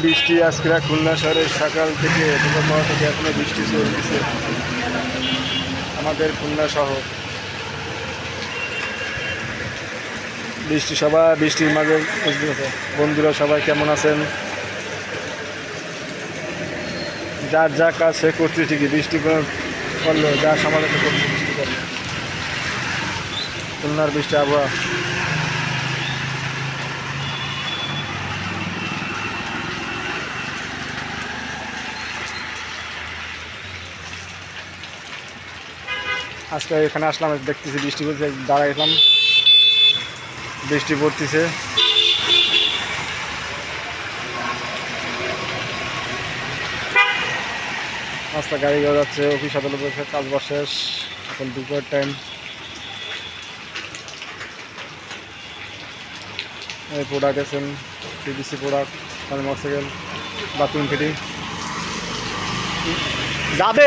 বৃষ্টি আজকে খুলনা শহরের সকাল থেকে দুপুর থেকে এখনো বৃষ্টি চলতেছে আমাদের খুলনা শহর। বৃষ্টির মাঝে বন্ধুরা সবাই কেমন আছেন? যার যা কাজ সে করছে ঠিকই, বৃষ্টি করলো যা সমাধান করছে বৃষ্টি করলো। খুলনার বৃষ্টি আবহাওয়া আজকে এখানে আসলাম, দেখতেছি বৃষ্টি পড়ছে, দাঁড়াইলাম, বৃষ্টি পড়তেছে। রাস্তা গাড়ি ঘোড়া যাচ্ছে, অফিস আদালত কাজ বাজ শেষ, এখন দুপুরের টাইম। এই প্রোডাক্ট আছেন, PVC product, motorcycle, bathroom fitting যাবে।